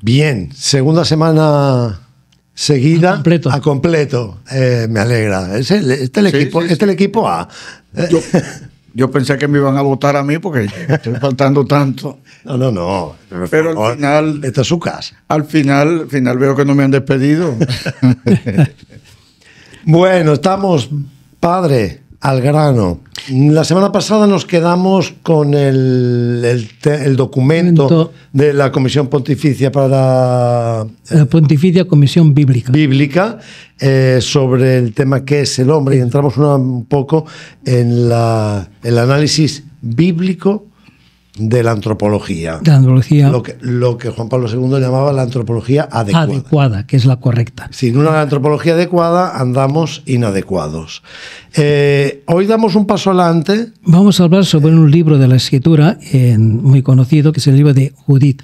Bien, segunda semana seguida a completo. Me alegra. Este es el equipo A. Yo pensé que me iban a votar a mí porque estoy faltando tanto. No. Pero al final... Esta es su casa. Al final veo que no me han despedido. Bueno, estamos, padre, al grano. La semana pasada nos quedamos con el documento de la Comisión Pontificia para... La Pontificia Comisión Bíblica, sobre el tema que es el hombre, y entramos un poco en el análisis bíblico de la antropología. Lo que Juan Pablo II llamaba la antropología adecuada. Adecuada, que es la correcta. Sin una antropología adecuada andamos inadecuados. Hoy damos un paso adelante. Vamos a hablar sobre un libro de la Escritura muy conocido, que es el libro de Judith.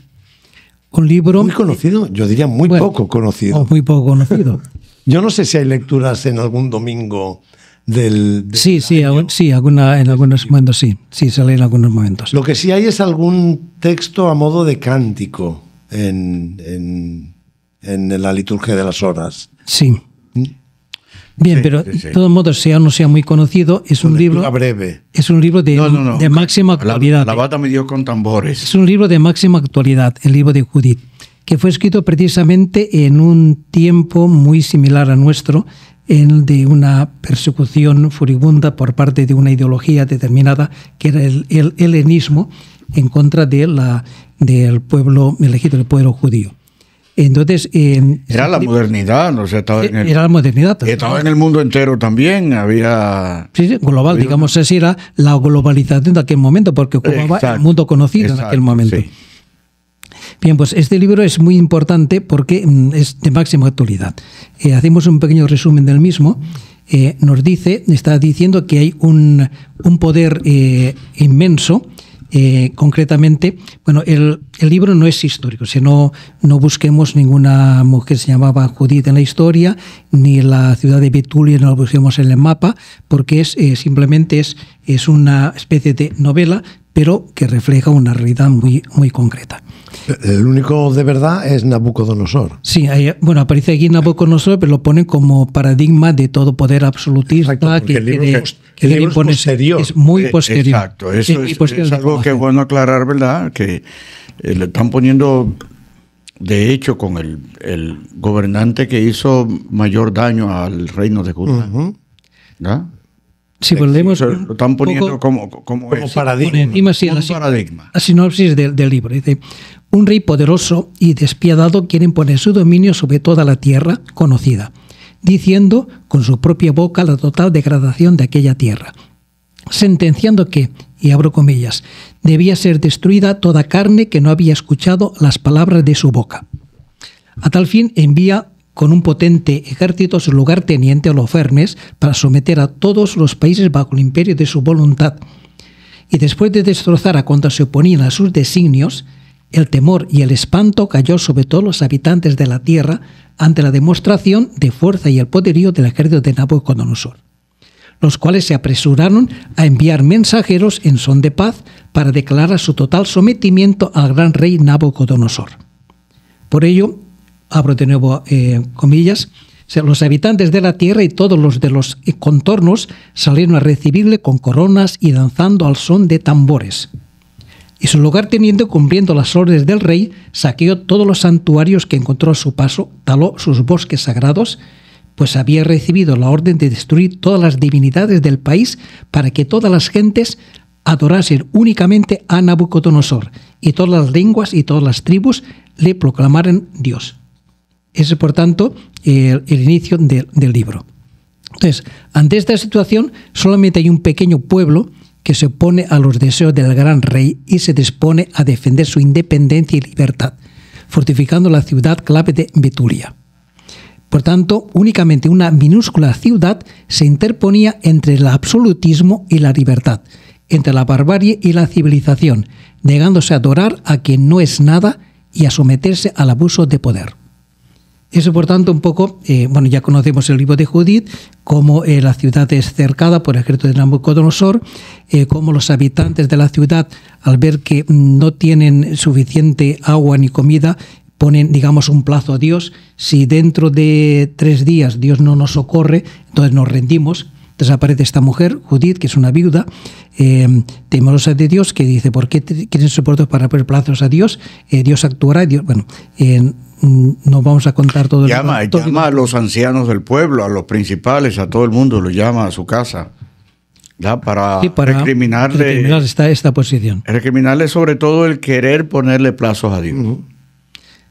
Un libro... Muy conocido, yo diría poco conocido. Muy poco conocido. Yo no sé si hay lecturas en algún domingo del sí, en algunos momentos sí se lee en algunos momentos. Lo que sí hay es algún texto a modo de cántico en la liturgia de las horas. Sí. Bien, pero de todos modos, sea o no sea muy conocido, es un libro breve. Es un libro de máxima actualidad. La bata me dio con tambores. Es un libro de máxima actualidad, el libro de Judith, que fue escrito precisamente en un tiempo muy similar a nuestro, de una persecución furibunda por parte de una ideología determinada, que era el helenismo, en contra del pueblo elegido, del pueblo judío. Entonces, era la modernidad, ¿no? O sea, era la modernidad. Estaba en el mundo entero también, había... Sí, global, digamos así, era la globalización de aquel momento, porque ocupaba el mundo conocido en aquel momento. Sí. Bien, pues este libro es muy importante porque es de máxima actualidad. Hacemos un pequeño resumen del mismo. Está diciendo que hay un poder inmenso. Concretamente, bueno, el libro no es histórico, no busquemos ninguna mujer que se llamaba Judith en la historia, ni la ciudad de Betulia no la busquemos en el mapa, porque simplemente es una especie de novela, pero que refleja una realidad muy, muy concreta. El único de verdad es Nabucodonosor. Sí, aparece aquí Nabucodonosor, pero lo ponen como paradigma de todo poder absolutista. Exacto, el libro es posterior. Es muy posterior. Exacto, eso es algo que es bueno aclarar, ¿verdad? Que le están poniendo, de hecho, con el gobernante que hizo mayor daño al reino de Judá. ¿Verdad? Si volvemos lo están poniendo como paradigma. La sinopsis del libro dice: un rey poderoso y despiadado quiere imponer su dominio sobre toda la tierra conocida, diciendo con su propia boca la total degradación de aquella tierra, sentenciando que, y abro comillas, debía ser destruida toda carne que no había escuchado las palabras de su boca. A tal fin envía con un potente ejército a su lugarteniente Holofernes para someter a todos los países bajo el imperio de su voluntad. Y después de destrozar a cuantos se oponían a sus designios, el temor y el espanto cayó sobre todos los habitantes de la tierra ante la demostración de fuerza y el poderío del ejército de Nabucodonosor, los cuales se apresuraron a enviar mensajeros en son de paz para declarar su total sometimiento al gran rey Nabucodonosor. Por ello, abro de nuevo comillas, los habitantes de la tierra y todos los de los contornos salieron a recibirle con coronas y danzando al son de tambores. Y su lugarteniente, cumpliendo las órdenes del rey, saqueó todos los santuarios que encontró a su paso, taló sus bosques sagrados, pues había recibido la orden de destruir todas las divinidades del país para que todas las gentes adorasen únicamente a Nabucodonosor y todas las lenguas y todas las tribus le proclamaran Dios. Ese es, por tanto, el inicio del libro. Entonces, ante esta situación, solamente hay un pequeño pueblo que se opone a los deseos del gran rey y se dispone a defender su independencia y libertad, fortificando la ciudad clave de Betulia. Por tanto, únicamente una minúscula ciudad se interponía entre el absolutismo y la libertad, entre la barbarie y la civilización, negándose a adorar a quien no es nada y a someterse al abuso de poder. Eso, por tanto, un poco, ya conocemos el libro de Judith, cómo la ciudad es cercada por el ejército de Nabucodonosor, cómo los habitantes de la ciudad, al ver que no tienen suficiente agua ni comida, ponen, digamos, un plazo a Dios. Si dentro de 3 días Dios no nos socorre, entonces nos rendimos. Entonces aparece esta mujer, Judith, que es una viuda, temerosa de Dios, que dice, ¿por qué quieren soportar para poner plazos a Dios? Dios actuará. Dios, bueno, no vamos a contar todo llama a los ancianos del pueblo, a los principales, a todo el mundo, lo llama a su casa. ¿Ya? Para recriminarle esta posición. Recriminarle sobre todo el querer ponerle plazos a Dios.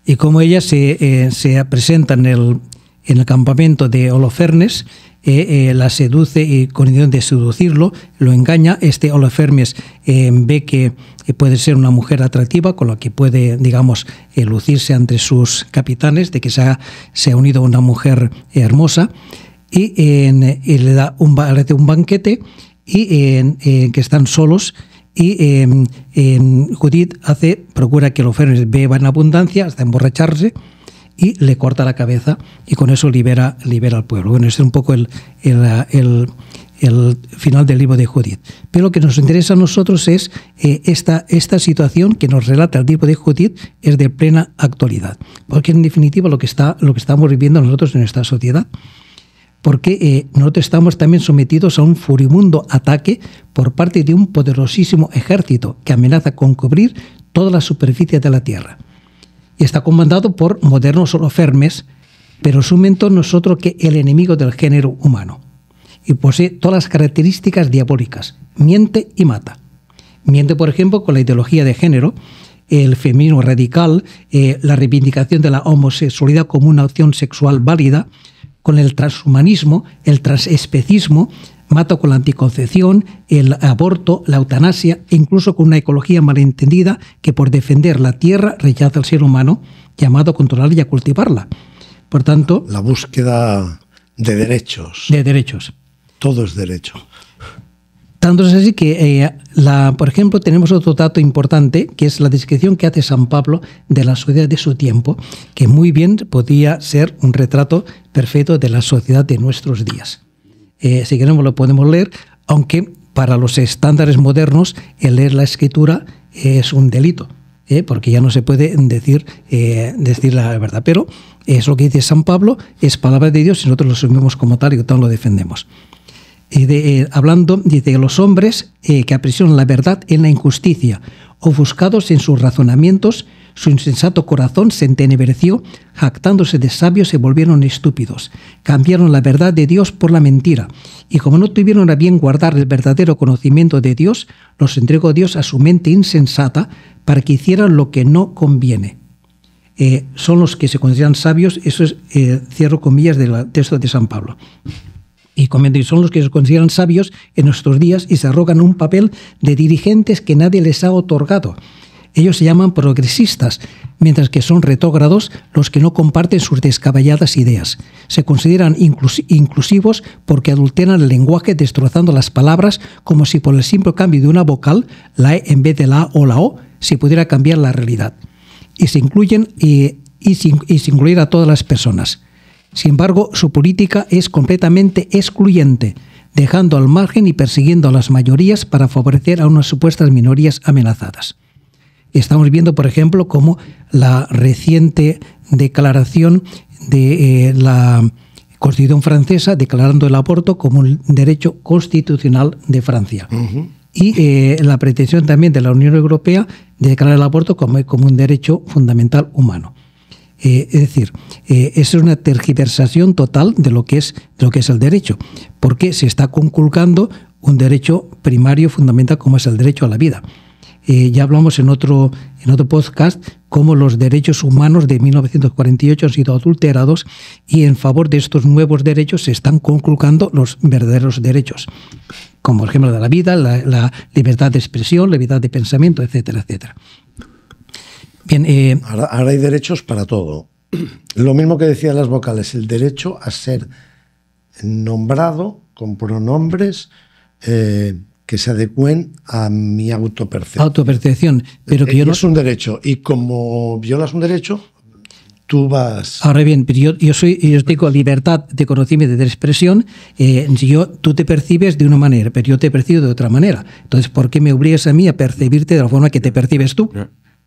Y como ella se presenta en el campamento de Holofernes, la seduce y con intención de seducirlo, lo engaña. Este Holofernes ve que puede ser una mujer atractiva, con la que puede, digamos, lucirse entre sus capitanes, de que se ha unido a una mujer hermosa, y le da un banquete, y que están solos, y Judith procura que Holofernes beba en abundancia hasta emborracharse, y le corta la cabeza, y con eso libera al pueblo. Bueno, ese es un poco el final del libro de Judith. Pero lo que nos interesa a nosotros es esta situación que nos relata el libro de Judith, es de plena actualidad, porque en definitiva lo que estamos viviendo nosotros en esta sociedad, porque nosotros estamos también sometidos a un furibundo ataque por parte de un poderosísimo ejército que amenaza con cubrir toda la superficie de la tierra. Y está comandado por modernos Holofernes, pero su mentor no es otro que el enemigo del género humano. Y posee todas las características diabólicas. Miente y mata. Miente, por ejemplo, con la ideología de género, el feminismo radical, la reivindicación de la homosexualidad como una opción sexual válida, con el transhumanismo, el transespecismo, mata con la anticoncepción, el aborto, la eutanasia, e incluso con una ecología malentendida que por defender la tierra rechaza al ser humano, llamado a controlarla y a cultivarla. Por tanto, la búsqueda de derechos. De derechos. Todo es derecho. Tanto es así que, por ejemplo, tenemos otro dato importante, que es la descripción que hace San Pablo de la sociedad de su tiempo, que muy bien podía ser un retrato perfecto de la sociedad de nuestros días. Si queremos lo podemos leer, aunque para los estándares modernos el leer la escritura es un delito, porque ya no se puede decir la verdad. Pero es lo que dice San Pablo, es palabra de Dios y nosotros lo asumimos como tal y tal lo defendemos. Hablando, dice, los hombres que aprisionan la verdad en la injusticia, ofuscados en sus razonamientos, su insensato corazón se entenebreció, jactándose de sabios se volvieron estúpidos, cambiaron la verdad de Dios por la mentira, y como no tuvieron a bien guardar el verdadero conocimiento de Dios, los entregó Dios a su mente insensata para que hicieran lo que no conviene. Son los que se consideran sabios, eso es, cierro comillas del texto de San Pablo. Y son los que se consideran sabios en nuestros días y se arrogan un papel de dirigentes que nadie les ha otorgado. Ellos se llaman progresistas, mientras que son retrógrados los que no comparten sus descabelladas ideas. Se consideran inclusivos porque adulteran el lenguaje destrozando las palabras como si por el simple cambio de una vocal, la E en vez de la A o la O, se pudiera cambiar la realidad. Y se incluyen y se incluir a todas las personas. Sin embargo, su política es completamente excluyente, dejando al margen y persiguiendo a las mayorías para favorecer a unas supuestas minorías amenazadas. Estamos viendo, por ejemplo, cómo la reciente declaración de la Constitución francesa declarando el aborto como un derecho constitucional de Francia. Y la pretensión también de la Unión Europea de declarar el aborto como un derecho fundamental humano. Es decir, es una tergiversación total de lo que es el derecho, porque se está conculcando un derecho primario fundamental como es el derecho a la vida. Ya hablamos en otro podcast cómo los derechos humanos de 1948 han sido adulterados y en favor de estos nuevos derechos se están conculcando los verdaderos derechos, como por ejemplo de la vida, la libertad de expresión, la libertad de pensamiento, etcétera, etcétera. Bien, ahora hay derechos para todo. Lo mismo que decían las vocales, el derecho a ser nombrado con pronombres que se adecúen a mi autopercepción. Autopercepción, pero que yo no... Es un derecho, y como violas un derecho, tú vas... Ahora bien, pero yo tengo libertad de conocimiento y de expresión, tú te percibes de una manera, pero yo te percibo de otra manera. Entonces, ¿por qué me obligas a mí a percibirte de la forma que te percibes tú?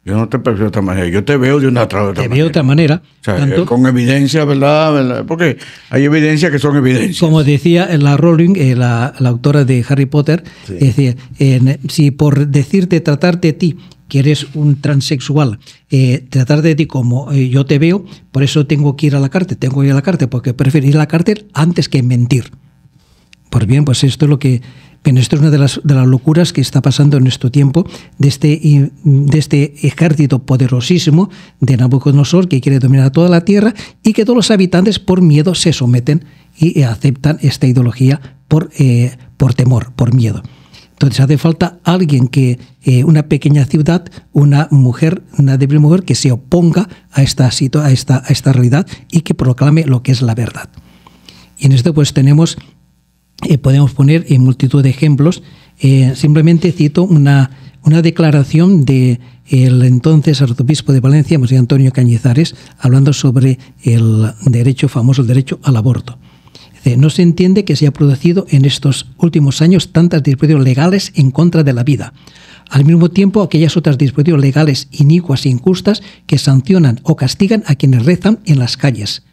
Yo no te percibo de otra manera, yo te veo de una otra manera. Te veo de otra manera. O sea, con evidencia, ¿verdad? Porque hay evidencias que son evidencias. Como decía la Rowling, la autora de Harry Potter, sí. Decía, si por decirte, tratarte a ti, que eres un transexual, tratar de ti como yo te veo, por eso tengo que ir a la cárcel, porque prefiero ir a la cárcel antes que mentir. Pues bien, pues esto es lo que... Pero esto es una de las locuras que está pasando en nuestro tiempo, de este ejército poderosísimo de Nabucodonosor que quiere dominar toda la tierra y que todos los habitantes por miedo se someten y aceptan esta ideología por temor, por miedo. Entonces hace falta alguien una pequeña ciudad, una débil mujer que se oponga a esta realidad y que proclame lo que es la verdad. Y en esto pues podemos poner en multitud de ejemplos. Simplemente cito una declaración del entonces arzobispo de Valencia, Monseñor Antonio Cañizares, hablando sobre el famoso derecho al aborto. Dice, no se entiende que se haya producido en estos últimos años tantas disposiciones legales en contra de la vida. Al mismo tiempo, aquellas otras disposiciones legales inicuas e injustas que sancionan o castigan a quienes rezan en las calles.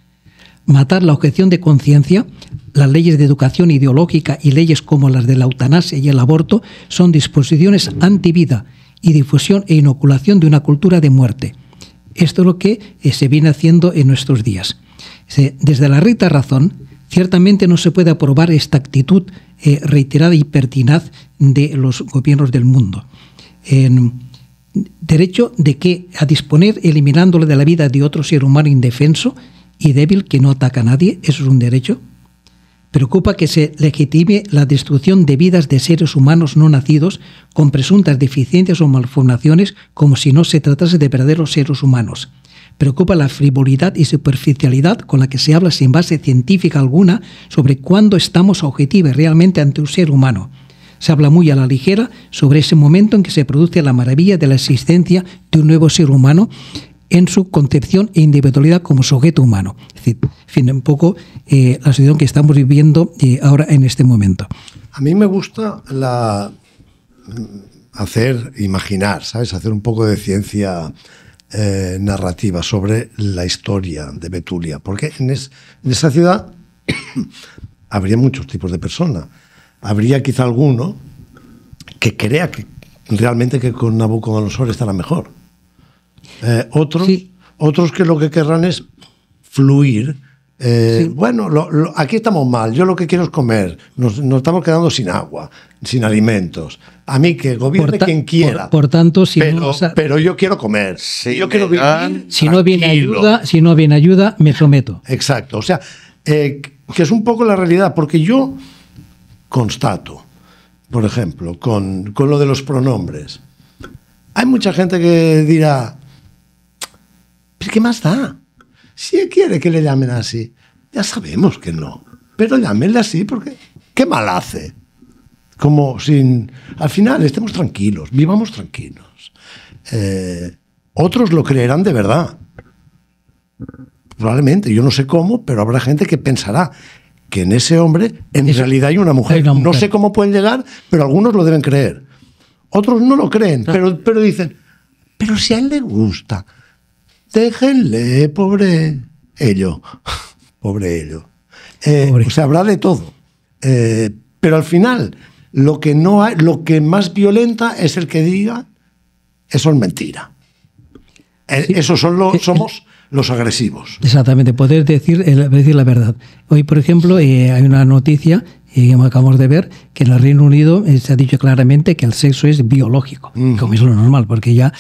Matar la objeción de conciencia, las leyes de educación ideológica y leyes como las de la eutanasia y el aborto son disposiciones antivida y difusión e inoculación de una cultura de muerte. Esto es lo que se viene haciendo en nuestros días. Desde la recta razón, ciertamente no se puede aprobar esta actitud reiterada y pertinaz de los gobiernos del mundo. Derecho de que a disponer eliminándole de la vida de otro ser humano indefenso y débil que no ataca a nadie, eso es un derecho. Preocupa que se legitime la destrucción de vidas de seres humanos no nacidos con presuntas deficiencias o malformaciones como si no se tratase de verdaderos seres humanos. Preocupa la frivolidad y superficialidad con la que se habla sin base científica alguna sobre cuándo estamos objetivos realmente ante un ser humano. Se habla muy a la ligera sobre ese momento en que se produce la maravilla de la existencia de un nuevo ser humano en su concepción e individualidad como sujeto humano. Es decir, en fin, un poco la situación que estamos viviendo ahora en este momento. A mí me gusta imaginar, ¿sabes? Hacer un poco de ciencia narrativa sobre la historia de Betulia, porque en esa ciudad habría muchos tipos de personas. Habría quizá alguno que crea que realmente que con Nabucodonosor estará mejor. Otros que lo que querrán es fluir. Sí. Bueno, aquí estamos mal, yo lo que quiero es comer, nos estamos quedando sin agua, sin alimentos. A mí que gobierne quien quiera. Por tanto, pero yo quiero comer. Sí, yo quiero vivir. Si no viene ayuda, me someto. Exacto. O sea, que es un poco la realidad, porque yo constato, por ejemplo, con lo de los pronombres. Hay mucha gente que dirá, ¿pero qué más da? Si él quiere que le llamen así, ya sabemos que no. Pero llámenle así porque ¿qué mal hace? Al final estemos tranquilos, vivamos tranquilos. Otros lo creerán de verdad. Probablemente, yo no sé cómo, pero habrá gente que pensará que en ese hombre en realidad hay una mujer. No sé cómo pueden llegar, pero algunos lo deben creer. Otros no lo creen, pero dicen, pero si a él le gusta, déjenle, pobre ello. Pobre ello. O sea, habrá de todo. Pero al final, lo que más violenta es el que diga, eso es mentira. Sí. Esos somos los agresivos. Exactamente, poder decir la verdad. Hoy, por ejemplo, hay una noticia que acabamos de ver, que en el Reino Unido se ha dicho claramente que el sexo es biológico, como es lo normal, porque ya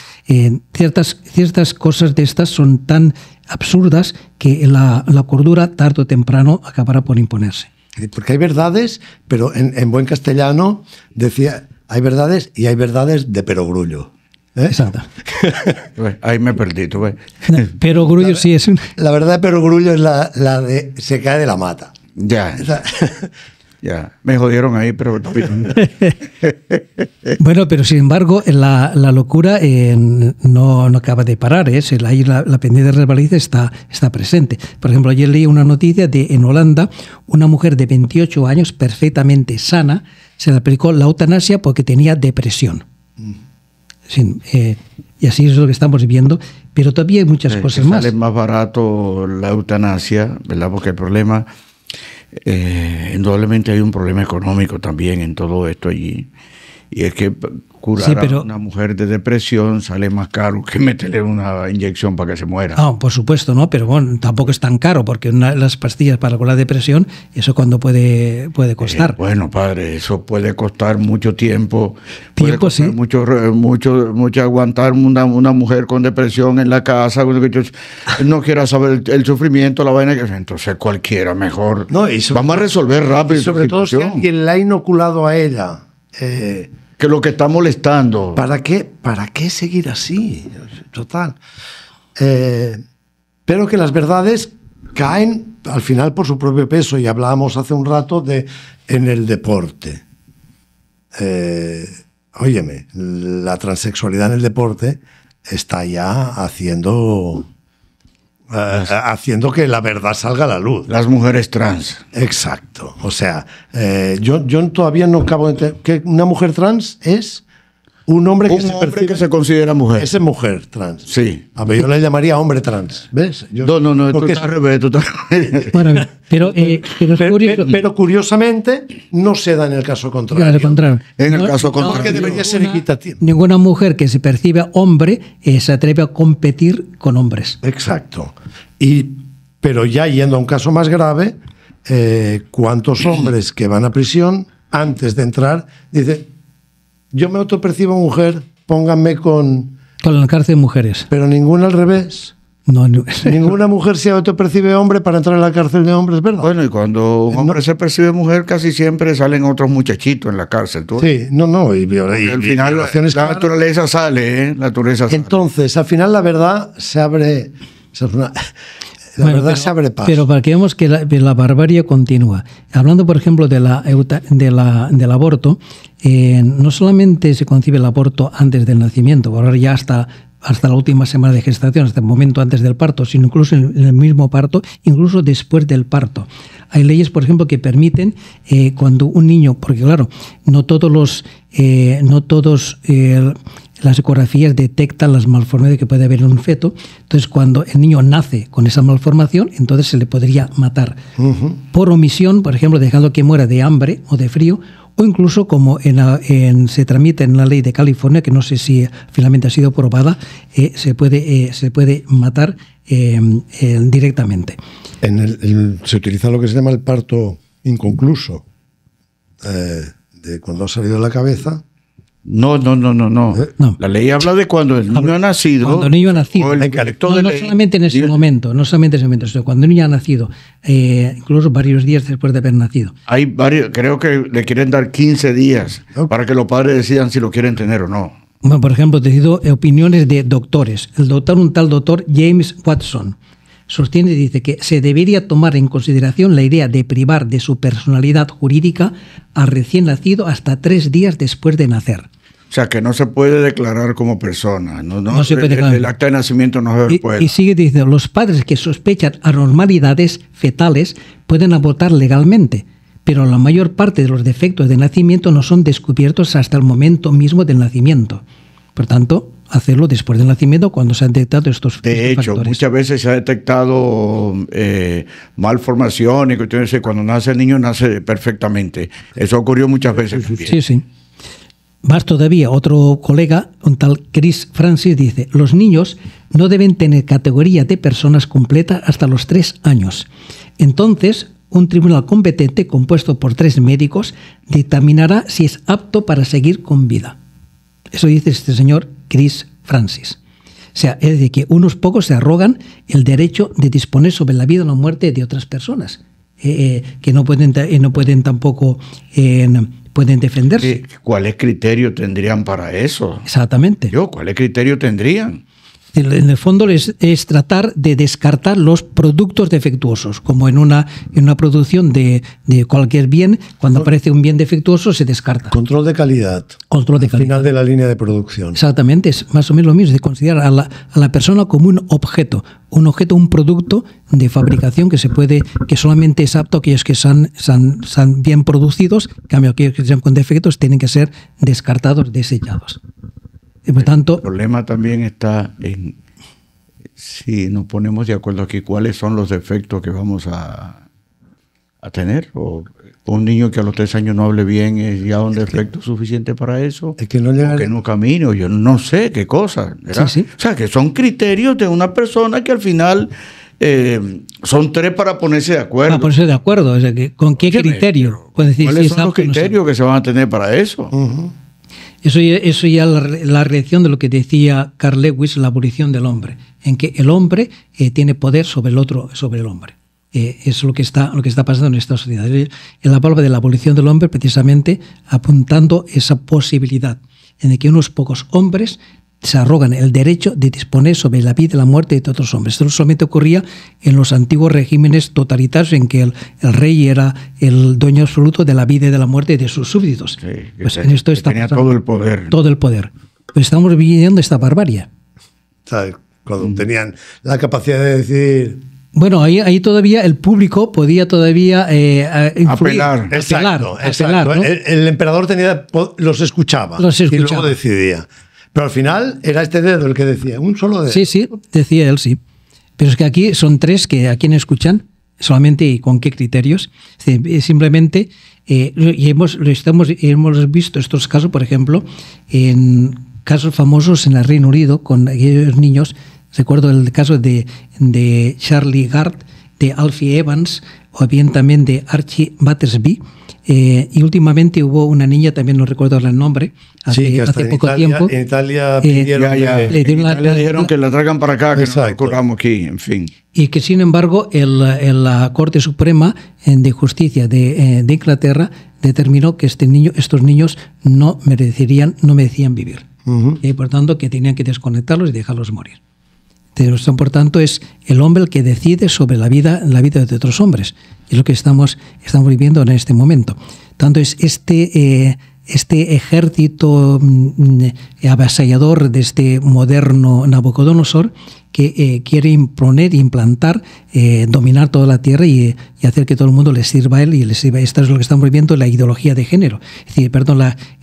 ciertas cosas de estas son tan absurdas que la cordura tarde o temprano acabará por imponerse. Porque hay verdades, pero en buen castellano decía, hay verdades y hay verdades de perogrullo. Exacto. Ahí me perdí, tú ves. Perogrullo sí es La verdad de perogrullo es la de se cae de la mata. Ya. Ya, me jodieron ahí, pero... Bueno, pero sin embargo, la locura no acaba de parar. Ahí la pendiente de resbaladiza está presente. Por ejemplo, ayer leí una noticia en Holanda, una mujer de 28 años, perfectamente sana, se le aplicó la eutanasia porque tenía depresión. Y así es lo que estamos viendo, pero todavía hay muchas cosas más. Sale más barato la eutanasia, ¿verdad? Porque el problema, indudablemente hay un problema económico también en todo esto allí. Y es que curar a una mujer de depresión sale más caro que meterle una inyección para que se muera. Por supuesto, ¿no? Pero bueno, tampoco es tan caro, porque las pastillas para la depresión, eso cuando puede costar. Bueno, padre, eso puede costar mucho tiempo. Tiempo, sí. Mucho aguantar una mujer con depresión en la casa, no quiera saber el sufrimiento, la vaina, entonces cualquiera mejor. No, vamos a resolver rápido. Y sobre todo si alguien la ha inoculado a ella. Que lo que está molestando. ¿Para qué seguir así? Total. Pero que las verdades caen al final por su propio peso, y hablábamos hace un rato en el deporte. Óyeme, la transexualidad en el deporte está ya haciendo que la verdad salga a la luz. Las mujeres trans. Exacto. O sea, yo todavía no acabo de entender que una mujer trans es un hombre que se considera mujer. Esa es mujer trans. Sí. A ver, yo le llamaría hombre trans. ¿Ves? No, tú estás al revés. Bueno, pero curiosamente no se da en el caso contrario. Claro, contrario. En el caso contrario. Porque debería ser equitativo. Ninguna mujer que se percibe hombre se atreve a competir con hombres. Exacto. Pero ya yendo a un caso más grave, ¿cuántos hombres que van a prisión antes de entrar dicen: yo me autopercibo mujer, pónganme con la cárcel de mujeres? Pero ninguna al revés. No. Ninguna mujer se autopercibe hombre para entrar a la cárcel de hombres, ¿verdad? Bueno, y cuando un hombre se percibe mujer, casi siempre salen otros muchachitos en la cárcel. ¿Tú? Sí, no. Y al final la naturaleza sale, La naturaleza sale. Entonces, al final la verdad se abre. Se abre paso. Pero para que veamos que la barbarie continúa. Hablando, por ejemplo, del aborto, no solamente se concibe el aborto antes del nacimiento, por ahora ya hasta la última semana de gestación, hasta el momento antes del parto, sino incluso en el mismo parto, incluso después del parto. Hay leyes, por ejemplo, que permiten cuando un niño, porque claro, no todos las ecografías detectan las malformaciones que puede haber en un feto. Entonces, cuando el niño nace con esa malformación, entonces se le podría matar. Por omisión, por ejemplo, dejando que muera de hambre o de frío, o incluso como se tramita en la ley de California, que no sé si finalmente ha sido aprobada, se puede matar directamente. Se utiliza lo que se llama el parto inconcluso, de cuando ha salido de la cabeza. No. La ley habla de cuando el niño ha nacido. Cuando el niño ha nacido. No solamente en ese momento, sino cuando el niño ha nacido, incluso varios días después de haber nacido. Hay varios, creo que le quieren dar 15 días para que los padres decidan si lo quieren tener o no. Bueno, por ejemplo, te cito opiniones de doctores. Un tal doctor James Watson sostiene y dice que se debería tomar en consideración la idea de privar de su personalidad jurídica al recién nacido hasta 3 días después de nacer. O sea, que no se puede declarar como persona. No se puede declarar. El acta de nacimiento no se puede. Y sigue diciendo, los padres que sospechan anormalidades fetales pueden abortar legalmente, pero la mayor parte de los defectos de nacimiento no son descubiertos hasta el momento mismo del nacimiento. Por tanto, hacerlo después del nacimiento cuando se han detectado estos factores. De hecho, muchas veces se ha detectado malformación y cuestiones. Cuando nace el niño, nace perfectamente. Eso ocurrió muchas veces. Sí. Más todavía, otro colega, un tal Chris Francis, dice: los niños no deben tener categoría de personas completa hasta los 3 años. Entonces, un tribunal competente, compuesto por 3 médicos, dictaminará si es apto para seguir con vida. Eso dice este señor Chris Francis. O sea, es decir, que unos pocos se arrogan el derecho de disponer sobre la vida o la muerte de otras personas, que no pueden tampoco pueden defenderse. ¿Cuáles criterios tendrían para eso? Exactamente. ¿Cuáles criterios tendrían? En el fondo es tratar de descartar los productos defectuosos, como en una producción de cualquier bien, cuando aparece un bien defectuoso se descarta. Control de calidad. Control de calidad. Final de la línea de producción. Exactamente, es más o menos lo mismo, de considerar a la persona como un objeto, un producto de fabricación que solamente es apto a aquellos que son bien producidos, en cambio aquellos que sean con defectos tienen que ser descartados, desechados. Por tanto, el problema también está en, si nos ponemos de acuerdo aquí, cuáles son los defectos que vamos a tener. O un niño que a los 3 años no hable bien es ya un defecto suficiente para eso. Es que no llega, que no camine, yo no sé qué cosa. Sí. O sea, que son criterios de una persona que al final son 3 para ponerse de acuerdo. Para ponerse de acuerdo. O sea, ¿con qué criterio? ¿Cuáles son los criterios que se van a tener para eso? Uh-huh. Eso ya la reacción de lo que decía Carl Lewis, la abolición del hombre, en que el hombre tiene poder sobre el otro, sobre el hombre. Es lo que está pasando en esta sociedad. Él habla de la abolición del hombre precisamente apuntando esa posibilidad en que unos pocos hombres se arrogan el derecho de disponer sobre la vida y la muerte de otros hombres. Esto solamente ocurría en los antiguos regímenes totalitarios en que el rey era el dueño absoluto de la vida y de la muerte de sus súbditos. Sí, pues en esto está tenía todo el poder. Todo el poder. Pues estamos viviendo esta barbarie. ¿Sabes? Cuando tenían la capacidad de decir... Bueno, ahí todavía el público podía todavía influir, apelar. Exacto. ¿no? El emperador los escuchaba y luego decidía. Pero al final era este dedo el que decía, un solo dedo. Sí, decía él, sí. Pero es que aquí son 3 que a quien escuchan, solamente y con qué criterios. Simplemente, y hemos visto estos casos, por ejemplo, en casos famosos en el Reino Unido con aquellos niños. Recuerdo el caso de Charlie Gard, de Alfie Evans, o bien también de Archie Battersby. Y últimamente hubo una niña, también no recuerdo el nombre, hace poco tiempo. En Italia dijeron que la traigan para acá, que no la corramos aquí, en fin. Y que sin embargo la Corte Suprema de Justicia de Inglaterra determinó que estos niños no merecían vivir. Uh-huh. Y por tanto que tenían que desconectarlos y dejarlos morir. Por tanto, es el hombre el que decide sobre la vida de otros hombres. Es lo que estamos viviendo en este momento. Tanto es este ejército avasallador de este moderno Nabucodonosor que quiere implantar, dominar toda la tierra y hacer que todo el mundo le sirva a él y le sirva. Esto es lo que estamos viviendo, la ideología de género. Es decir,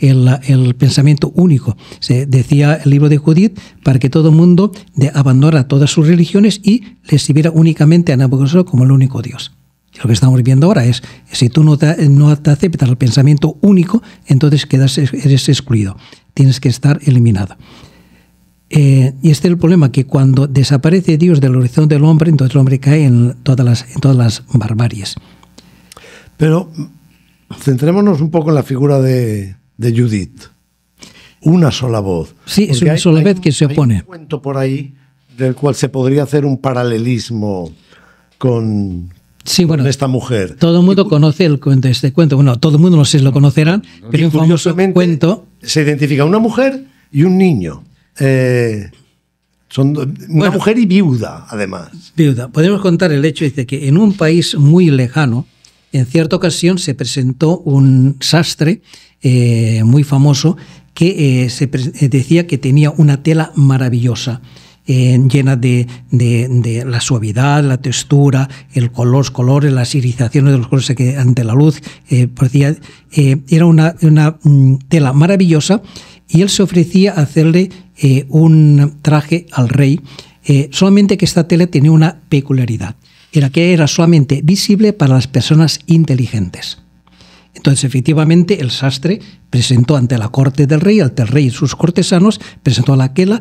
el pensamiento único. Se decía el libro de Judith para que todo el mundo abandonara todas sus religiones y le sirviera únicamente a Nabucodonosor como el único Dios. Lo que estamos viendo ahora es, si tú no te aceptas el pensamiento único, entonces eres excluido. Tienes que estar eliminado. Y este es el problema, que cuando desaparece Dios del horizonte del hombre, entonces el hombre cae en todas las barbaries. Pero centrémonos un poco en la figura de Judith. Una sola voz. Sí, es una sola vez que se opone. Hay un cuento por ahí del cual se podría hacer un paralelismo con esta mujer. Todo el mundo conoce este cuento. Bueno, todo el mundo no sé si lo conocerán, pero un famoso cuento. Se identifica una mujer y un niño. Son una mujer y viuda, además. Viuda. Podemos contar el hecho de que en un país muy lejano, en cierta ocasión se presentó un sastre muy famoso que decía que tenía una tela maravillosa. Llena de la suavidad, la textura, los colores, las irisaciones de los colores que ante la luz. Era una tela maravillosa y él se ofrecía a hacerle un traje al rey, solamente que esta tela tenía una peculiaridad. Era que era solamente visible para las personas inteligentes. Entonces, efectivamente, el sastre presentó ante la corte del rey, ante el rey y sus cortesanos, presentó la tela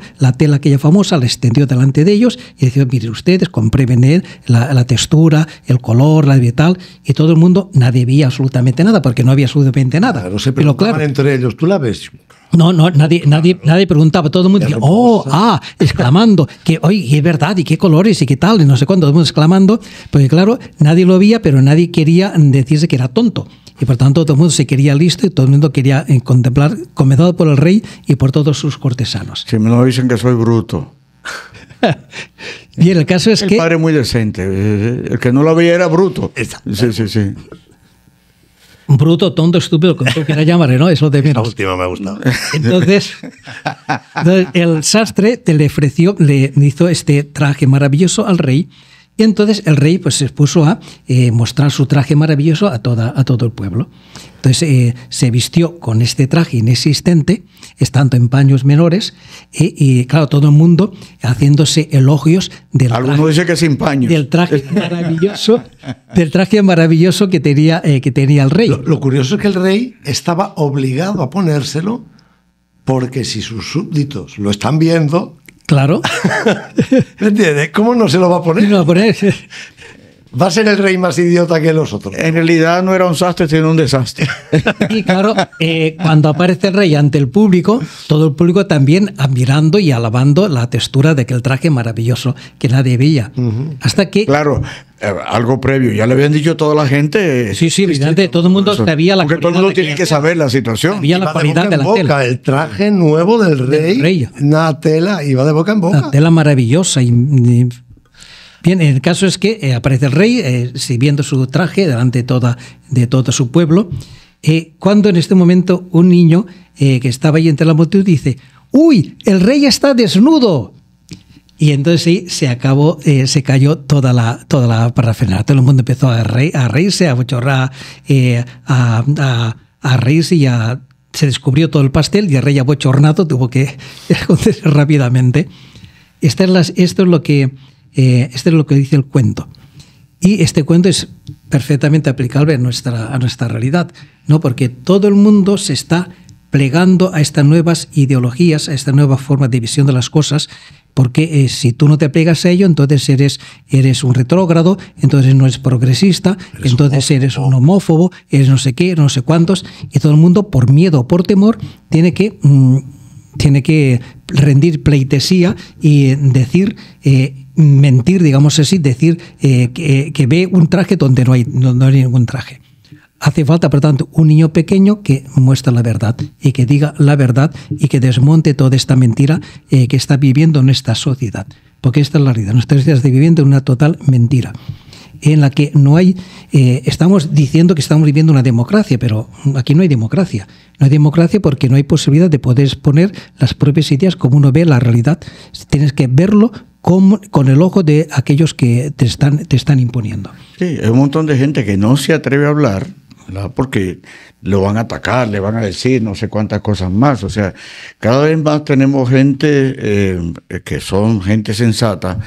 aquella famosa, la extendió delante de ellos y decía, miren ustedes, comprueben la textura, el color, la tal, y todo el mundo, nadie veía absolutamente nada, porque no había absolutamente nada. Claro, se preguntaban entre ellos, ¿tú la ves? No, nadie preguntaba, todo el mundo decía, exclamando, que oye, es verdad, y qué colores, y qué tal, y no sé cuánto, todo el mundo exclamando, porque claro, nadie lo veía, pero nadie quería decirse que era tonto. Y por tanto todo el mundo se quería listo y todo el mundo quería contemplar, comenzado por el rey y por todos sus cortesanos. Si me lo dicen que soy bruto. Bien, el caso es que... El padre muy decente. El que no lo veía era bruto. Sí. Bruto, tonto, estúpido, como tú quieras llamarle, ¿no? Eso de menos. La última me ha gustado. Entonces el sastre le hizo este traje maravilloso al rey Y entonces el rey pues se puso a mostrar su traje maravilloso a todo el pueblo. Entonces se vistió con este traje inexistente, estando en paños menores, y claro, todo el mundo haciéndose elogios del Algunos dicen que sin paños. Del traje maravilloso que tenía el rey. Lo curioso es que el rey estaba obligado a ponérselo porque si sus súbditos lo están viendo... Claro. ¿Me entiendes? ¿Cómo no se lo va a poner? No, Va a ser el rey más idiota que los otros. En realidad no era un sastre, sino un desastre. Y claro, cuando aparece el rey ante el público, todo el público también admirando y alabando la textura de aquel traje maravilloso que nadie veía. Hasta que... Claro, algo previo. Ya le habían dicho a toda la gente. Sí, evidente. Todo el mundo sabía la Porque todo el mundo tiene que saber la situación. Sabía la calidad de la tela. El traje nuevo del rey. Una tela iba de boca en boca. Una tela maravillosa y bien, el caso es que aparece el rey exhibiendo su traje delante de todo su pueblo, cuando en este momento un niño que estaba ahí entre la multitud dice: ¡Uy, el rey está desnudo! Y entonces ahí se cayó toda la parafernalia. Todo el mundo empezó a reírse, a bochorrar, a reírse y se descubrió todo el pastel y el rey abochornado tuvo que esconderse rápidamente. Esto es lo que dice el cuento. Y este cuento es perfectamente aplicable a nuestra realidad, ¿no? Porque todo el mundo se está plegando a estas nuevas ideologías, a esta nueva forma de visión de las cosas, porque si tú no te plegas a ello, entonces eres un retrógrado, entonces no eres progresista, entonces eres un homófobo, eres no sé qué, no sé cuántos, y todo el mundo, por miedo o por temor, tiene que rendir pleitesía y decir... mentir, digamos así, decir que ve un traje donde no hay ningún traje. Hace falta, por tanto, un niño pequeño que muestre la verdad y que diga la verdad y que desmonte toda esta mentira que está viviendo en esta sociedad. Porque esta es la realidad. Nuestra sociedad está viviendo una total mentira, en la que no hay... estamos diciendo que estamos viviendo una democracia, pero aquí no hay democracia. No hay democracia porque no hay posibilidad de poder exponer las propias ideas como uno ve la realidad. Tienes que verlo con el ojo de aquellos que te están imponiendo. Sí, hay un montón de gente que no se atreve a hablar, ¿verdad? Porque lo van a atacar, le van a decir no sé cuántas cosas más. O sea, cada vez más tenemos gente que son gente sensata,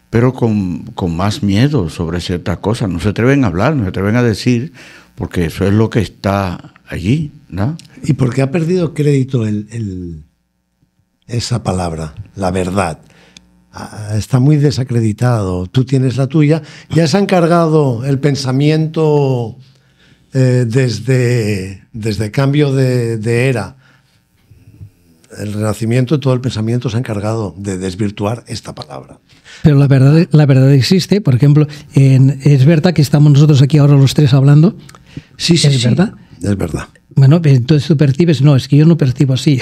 pero con más miedo sobre ciertas cosas. No se atreven a hablar, no se atreven a decir, porque eso es lo que está allí, ¿no? ¿Y por qué ha perdido crédito esa palabra, la verdad? Está muy desacreditado. Tú tienes la tuya. Ya se ha encargado el pensamiento desde cambio de era. El Renacimiento y todo el pensamiento se ha encargado de desvirtuar esta palabra. Pero la verdad existe. Por ejemplo, es verdad que estamos nosotros aquí ahora los tres hablando. Sí. ¿Es verdad? Es verdad. Bueno, entonces tú percibes... No, es que yo no percibo así.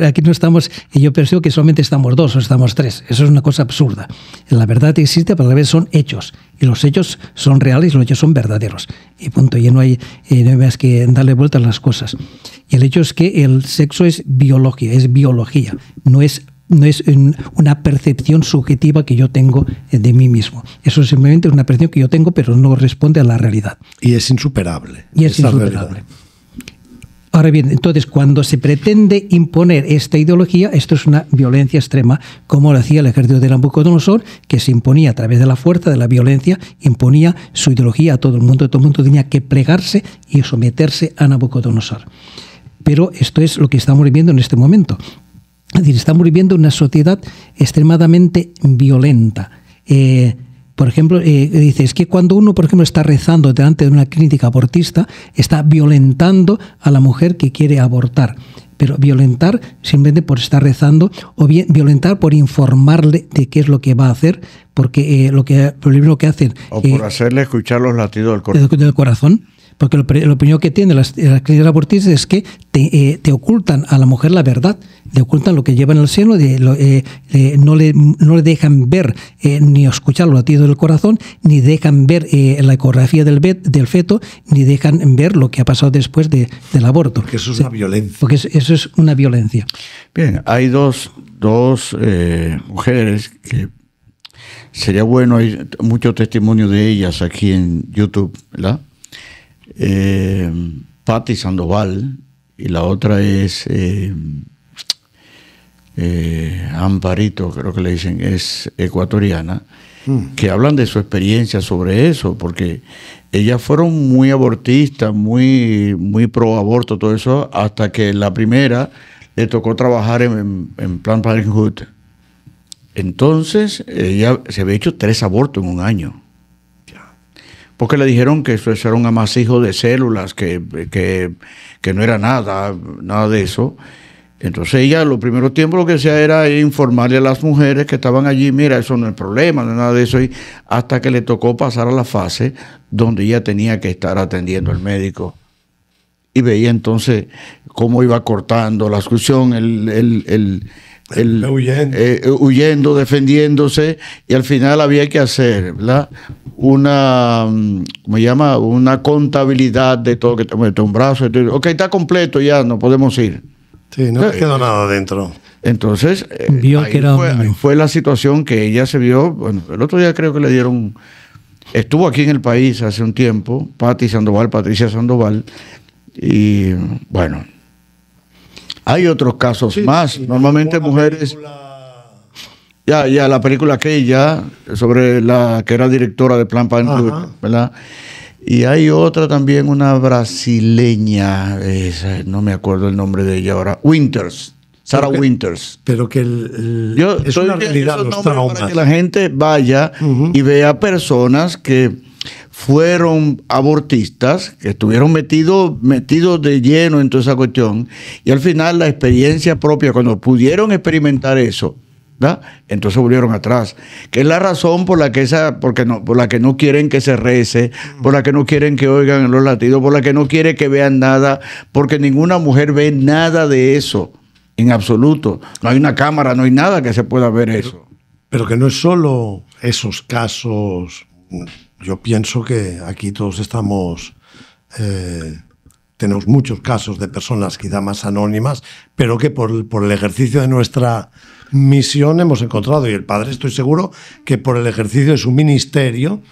Aquí no estamos... Yo percibo que solamente estamos dos o estamos tres. Eso es una cosa absurda. La verdad existe, pero a la vez son hechos. Y los hechos son reales y los hechos son verdaderos. Y punto. Y no hay más que darle vuelta a las cosas. Y el hecho es que el sexo es biología. No es una percepción subjetiva que yo tengo de mí mismo. Eso es simplemente una percepción que yo tengo, pero no responde a la realidad. Y es insuperable. Realidad. Ahora bien, entonces, cuando se pretende imponer esta ideología, esto es una violencia extrema, como lo hacía el ejército de Nabucodonosor, que se imponía a través de la fuerza, de la violencia, imponía su ideología a todo el mundo tenía que plegarse y someterse a Nabucodonosor. Pero esto es lo que estamos viviendo en este momento. Es decir, estamos viviendo una sociedad extremadamente violenta. Por ejemplo, dice, es que cuando uno, por ejemplo, está rezando delante de una clínica abortista, está violentando a la mujer que quiere abortar. Pero violentar simplemente por estar rezando, o bien violentar por informarle de qué es lo que va a hacer, porque lo que hacen... O por hacerle escuchar los latidos del corazón. Porque lo primero que tienen las clínicas abortistas es que te ocultan a la mujer la verdad, le ocultan lo que lleva en el seno, no le dejan ver ni escuchar los latidos del corazón, ni dejan ver la ecografía del feto, ni dejan ver lo que ha pasado después del aborto. Porque eso es una violencia. Porque eso es una violencia. Bien, hay dos mujeres que sería bueno, hay muchos testimonios de ellas aquí en YouTube, ¿verdad? Patti Sandoval, y la otra es Amparito, creo que le dicen, es ecuatoriana, que hablan de su experiencia sobre eso, porque ellas fueron muy abortistas, muy pro aborto, todo eso, hasta que la primera le tocó trabajar en Planned Parenthood. Entonces, ella se había hecho 3 abortos en un año. Porque le dijeron que eso era un amasijo de células, que no era nada de eso. Entonces ella, los primeros tiempos, lo que hacía era informarle a las mujeres que estaban allí, mira, eso no es problema, no es nada de eso, y hasta que le tocó pasar a la fase donde ella tenía que estar atendiendo al médico. Y veía entonces cómo iba cortando la discusión, huyendo, defendiéndose, y al final había que hacer, ¿verdad? Una contabilidad de todo, que te mete un brazo, ok, está completo, ya no podemos ir. Sí, no quedó nada dentro. Entonces, vio que fue la situación que ella se vio. Bueno, el otro día creo que le dieron, estuvo aquí en el país hace un tiempo, Patricia Sandoval, y bueno, hay otros casos más. Normalmente mujeres. Ya, la película aquella, sobre la que era directora de Planned Parenthood, ¿verdad? Y hay otra también, una brasileña, no me acuerdo el nombre de ella ahora, Sarah Winters. Pero que es una realidad los traumas. Para que la gente vaya y vea personas que fueron abortistas, que estuvieron metidos de lleno en toda esa cuestión, y al final la experiencia propia, cuando pudieron experimentar eso, ¿verdad? Entonces volvieron atrás, que es la razón por la que no quieren que se rece, por la que no quieren que oigan los latidos, por la que no quieren que vean nada, porque ninguna mujer ve nada de eso, en absoluto. No hay una cámara, no hay nada que se pueda ver eso. Pero que no es solo esos casos. Yo pienso que aquí todos estamos, tenemos muchos casos de personas quizá más anónimas, pero que por el ejercicio de nuestra misión hemos encontrado, y el padre, estoy seguro que por el ejercicio de su ministerio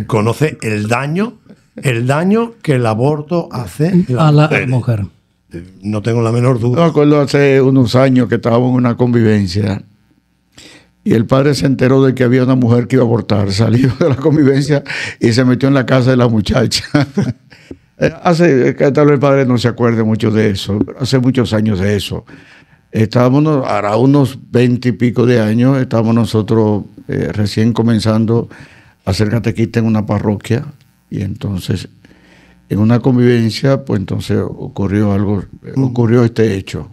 conoce el daño que el aborto hace a la mujer. No tengo la menor duda. Me acuerdo hace unos años que estábamos en una convivencia y el padre se enteró de que había una mujer que iba a abortar, salió de la convivencia y se metió en la casa de la muchacha. Tal vez el padre no se acuerde mucho de eso, pero hace muchos años de eso. Estábamos, hará unos 20 y pico de años, estábamos nosotros recién comenzando a hacer catequista en una parroquia, y entonces en una convivencia, pues entonces ocurrió este hecho.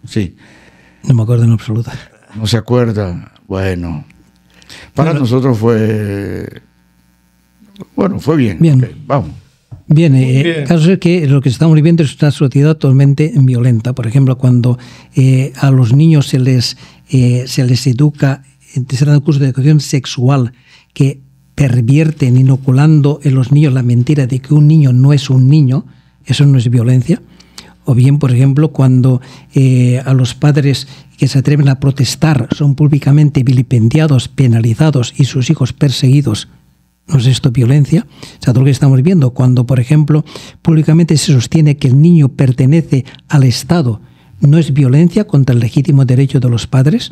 Sí. No me acuerdo en absoluto. ¿No se acuerda? Bueno, para nosotros fue bien. Bien. Okay, vamos. Bien, el caso es que lo que estamos viviendo es una sociedad totalmente violenta. Por ejemplo, cuando a los niños se les educa, se dan cursos de educación sexual que pervierten, inoculando en los niños la mentira de que un niño no es un niño, eso no es violencia. O bien, por ejemplo, cuando a los padres que se atreven a protestar son públicamente vilipendiados, penalizados y sus hijos perseguidos, ¿no es esto violencia? O sea, todo lo que estamos viendo, cuando, por ejemplo, públicamente se sostiene que el niño pertenece al Estado, ¿no es violencia contra el legítimo derecho de los padres?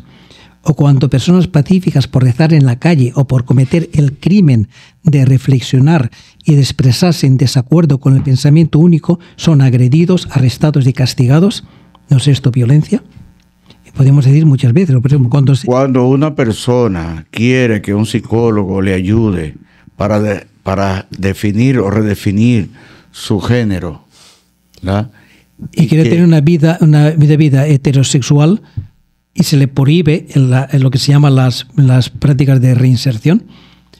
O cuando personas pacíficas por rezar en la calle o por cometer el crimen de reflexionar y de expresarse en desacuerdo con el pensamiento único son agredidos, arrestados y castigados, ¿no es esto violencia? Podemos decir muchas veces, por ejemplo, cuando una persona quiere que un psicólogo le ayude para definir o redefinir su género, ¿verdad? Y quiere tener una vida heterosexual y se le prohíbe en lo que se llama las prácticas de reinserción.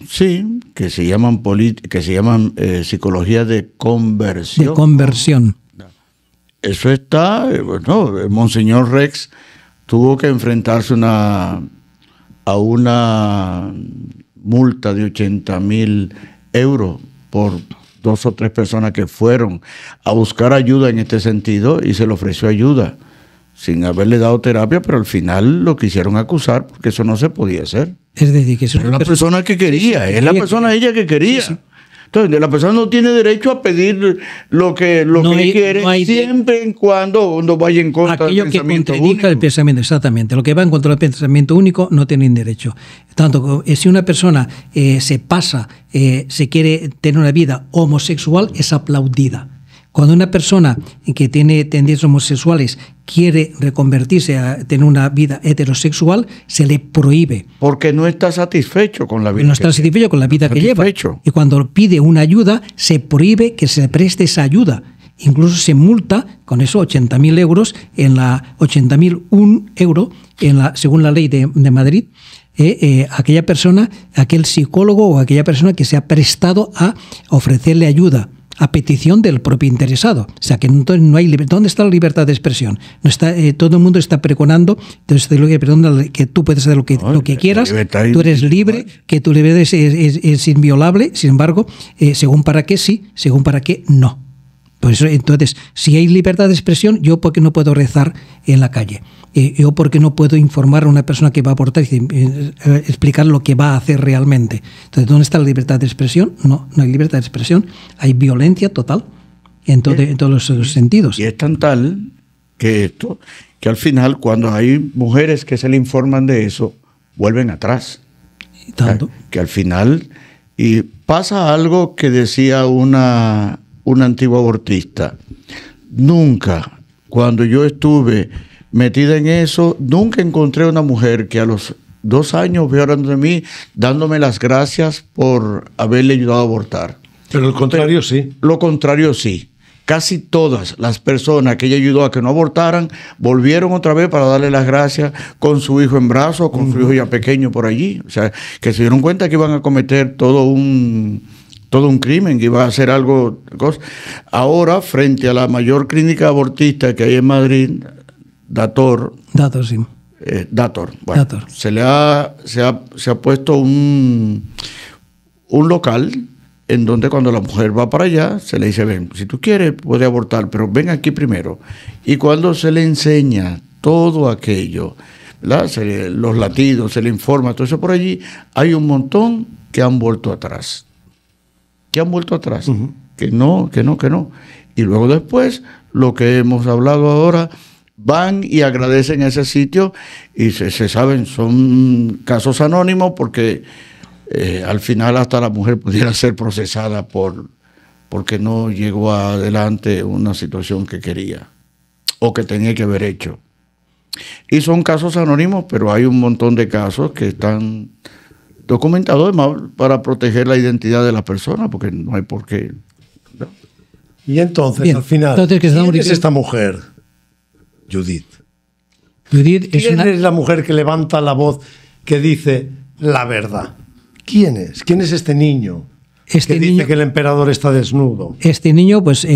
Sí, que se llaman psicología de conversión. De conversión. Eso está, Monseñor Rex tuvo que enfrentarse a una multa de 80,000 euros por 2 o 3 personas que fueron a buscar ayuda en este sentido, y se le ofreció ayuda. sin haberle dado terapia, pero al final lo quisieron acusar porque eso no se podía hacer. Es decir, que es la persona que quería, es la persona ella que quería. Sí. Entonces, la persona no tiene derecho a pedir lo que quiere, siempre y cuando vaya en contra del pensamiento único. Aquello que el pensamiento, exactamente. Lo que va en contra del pensamiento único no tienen derecho. Tanto si una persona se quiere tener una vida homosexual, es aplaudida. Cuando una persona que tiene tendencias homosexuales quiere reconvertirse a tener una vida heterosexual, se le prohíbe. Porque no está satisfecho con la vida. No está satisfecho con la vida que lleva. Y cuando pide una ayuda, se prohíbe que se le preste esa ayuda. Incluso se multa con eso 80.000 euros, 80.001 euros, según la ley de Madrid, aquella persona, aquel psicólogo o aquella persona que se ha prestado a ofrecerle ayuda a petición del propio interesado. O sea, que no hay libertad. ¿Dónde está la libertad de expresión? No está, todo el mundo está pregonando que tú puedes hacer lo que quieras, tú eres libre, que tu libertad es inviolable, sin embargo, según para qué sí, según para qué no. Por eso, entonces, si hay libertad de expresión, ¿yo por qué no puedo rezar en la calle? ¿Yo por qué no puedo informar a una persona que va a aportar y explicar lo que va a hacer realmente? Entonces, ¿dónde está la libertad de expresión? No hay libertad de expresión. Hay violencia total en todos los sentidos. Y es tan tal que al final, cuando hay mujeres que se le informan de eso, vuelven atrás. ¿Y tanto? Que al final, y pasa algo que decía una antigua abortista. Nunca, cuando yo estuve metida en eso, nunca encontré una mujer que a los 2 años vio hablando de mí, dándome las gracias por haberle ayudado a abortar. Pero el contrario sí. Lo contrario sí. Casi todas las personas que ella ayudó a que no abortaran, volvieron otra vez para darle las gracias con su hijo en brazos, con su hijo ya pequeño por allí. O sea, que se dieron cuenta que iban a cometer todo un crimen, que iba a hacer algo. Ahora, frente a la mayor clínica abortista que hay en Madrid, Dator. Sí. Dator. Bueno, Dator. Se ha puesto un local en donde cuando la mujer va para allá, se le dice, ven, si tú quieres, puedes abortar, pero ven aquí primero. Y cuando se le enseña todo aquello, ¿verdad? Los latidos, se le informa, todo eso por allí, hay un montón que han vuelto atrás. Que no. Y luego después, lo que hemos hablado ahora, van y agradecen ese sitio y se saben, son casos anónimos porque al final hasta la mujer pudiera ser procesada porque no llegó adelante una situación que quería o que tenía que haber hecho. Y son casos anónimos, pero hay un montón de casos que están documentados además para proteger la identidad de la persona, porque no hay por qué. ¿No? Y entonces, al final, ¿quién es esta mujer? Judith. ¿Quién es la mujer que levanta la voz, que dice la verdad? ¿Quién es? ¿Quién es este niño? Que dice que el emperador está desnudo. Este niño, pues,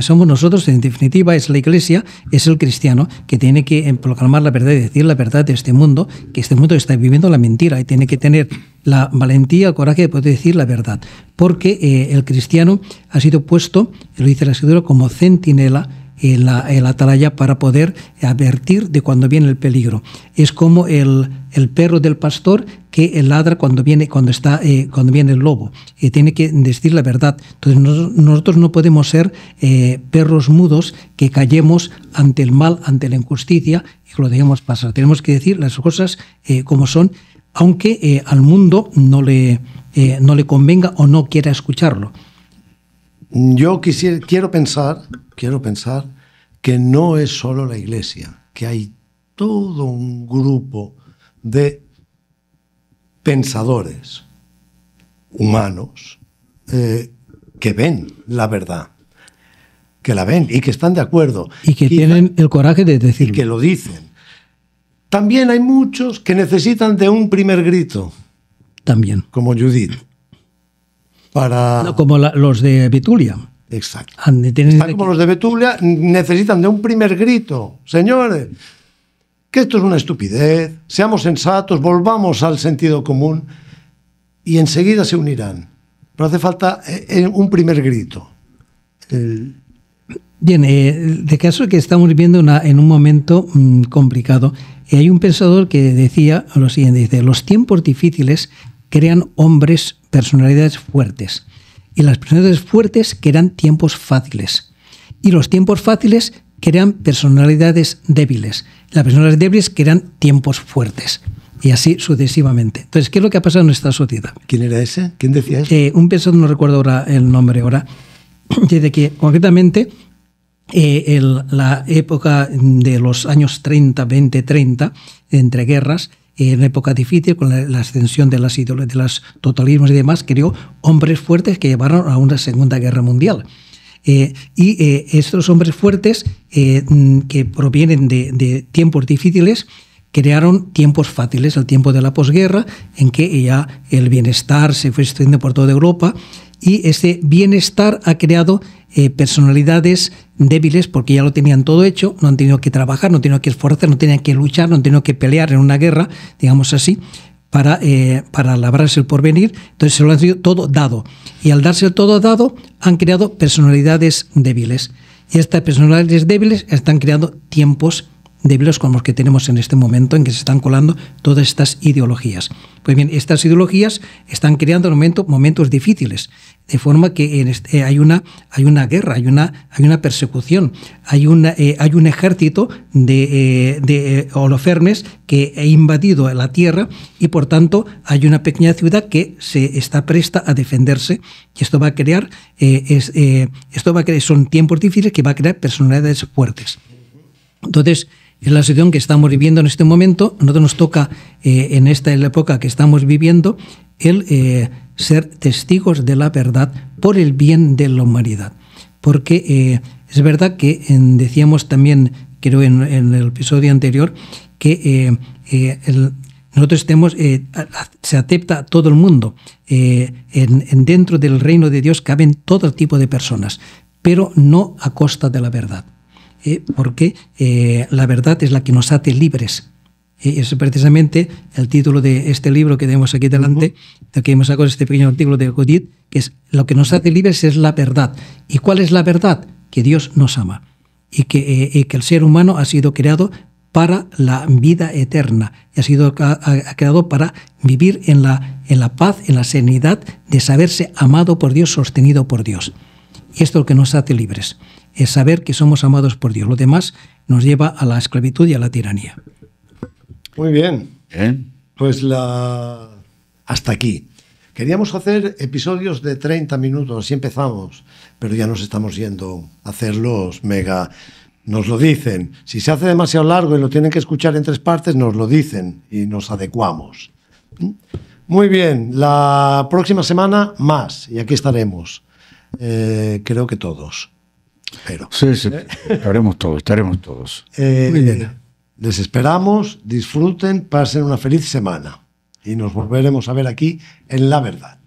somos nosotros, en definitiva, es la Iglesia, es el cristiano, que tiene que proclamar la verdad y decir la verdad de este mundo, que este mundo está viviendo la mentira y tiene que tener la valentía, el coraje de poder decir la verdad. Porque el cristiano ha sido puesto, lo dice la Escritura, como centinela en la atalaya para poder advertir de cuando viene el peligro. Es como el perro del pastor que ladra cuando viene el lobo. Tiene que decir la verdad. Entonces nosotros no podemos ser perros mudos que callemos ante el mal, ante la injusticia y que lo dejemos pasar. Tenemos que decir las cosas como son, aunque al mundo no le convenga o no quiera escucharlo. Yo quiero pensar que no es solo la Iglesia, que hay todo un grupo de pensadores humanos que ven la verdad, que la ven y que están de acuerdo. Y que tienen el coraje de decirlo. Y que lo dicen. También hay muchos que necesitan de un primer grito. También. Como Judith. No, como los de Betulia. Exacto. Están como los de Betulia, necesitan de un primer grito. Señores, que esto es una estupidez, seamos sensatos, volvamos al sentido común y enseguida se unirán. Pero hace falta un primer grito. Bien, de caso que estamos viviendo en un momento complicado. Hay un pensador que decía lo siguiente, dice, los tiempos difíciles crean hombres, personalidades fuertes, y las personalidades fuertes crean tiempos fáciles, y los tiempos fáciles crean personalidades débiles, las personalidades débiles crean tiempos fuertes, y así sucesivamente. Entonces, ¿qué es lo que ha pasado en nuestra sociedad? ¿Quién era ese? ¿Quién decía eso? Un pensador, no recuerdo ahora el nombre ahora, dice que concretamente la época de los años 30, 20, 30, entre guerras, una época difícil con la ascensión de los totalismos y demás, creó hombres fuertes que llevaron a una Segunda Guerra Mundial. Estos hombres fuertes que provienen de tiempos difíciles crearon tiempos fáciles, el tiempo de la posguerra, en que ya el bienestar se fue extendiendo por toda Europa, y ese bienestar ha creado personalidades débiles porque ya lo tenían todo hecho, no han tenido que trabajar, no han tenido que esforzar, no tenían que luchar, no han tenido que pelear en una guerra, digamos así, para labrarse el porvenir. Entonces se lo han sido todo dado. Y al darse todo dado, han creado personalidades débiles. Y estas personalidades débiles están creando tiempos débiles como los que tenemos en este momento, en que se están colando todas estas ideologías. Pues bien, estas ideologías están creando momentos difíciles, de forma que hay una guerra, hay una persecución, hay un ejército de Holofernes que ha invadido la tierra, y por tanto hay una pequeña ciudad que se está presta a defenderse, y esto va a crear, son tiempos difíciles que va a crear personalidades fuertes. Entonces, en la situación que estamos viviendo en este momento, a nosotros nos toca, en esta época que estamos viviendo, el ser testigos de la verdad por el bien de la humanidad. Porque es verdad que decíamos también, creo en el episodio anterior, que nosotros se acepta a todo el mundo. Dentro del reino de Dios caben todo tipo de personas, pero no a costa de la verdad. Porque la verdad es la que nos hace libres. Es precisamente el título de este libro que tenemos aquí delante, de que hemos sacado este pequeño artículo de Godit, que es lo que nos hace libres es la verdad. ¿Y cuál es la verdad? Que Dios nos ama y que el ser humano ha sido creado para la vida eterna, y ha sido creado para vivir en la paz, en la serenidad de saberse amado por Dios, sostenido por Dios. Y esto es lo que nos hace libres, es saber que somos amados por Dios. Lo demás nos lleva a la esclavitud y a la tiranía. Muy bien. Pues hasta aquí. Queríamos hacer episodios de 30 minutos, así empezamos, pero ya nos estamos yendo a hacerlos mega. Nos lo dicen. Si se hace demasiado largo y lo tienen que escuchar en 3 partes, nos lo dicen y nos adecuamos. Muy bien. La próxima semana más, y aquí estaremos. Creo que todos. Pero, sí, estaremos todos. Muy bien. Les esperamos, disfruten, pasen una feliz semana y nos volveremos a ver aquí en La Verdad.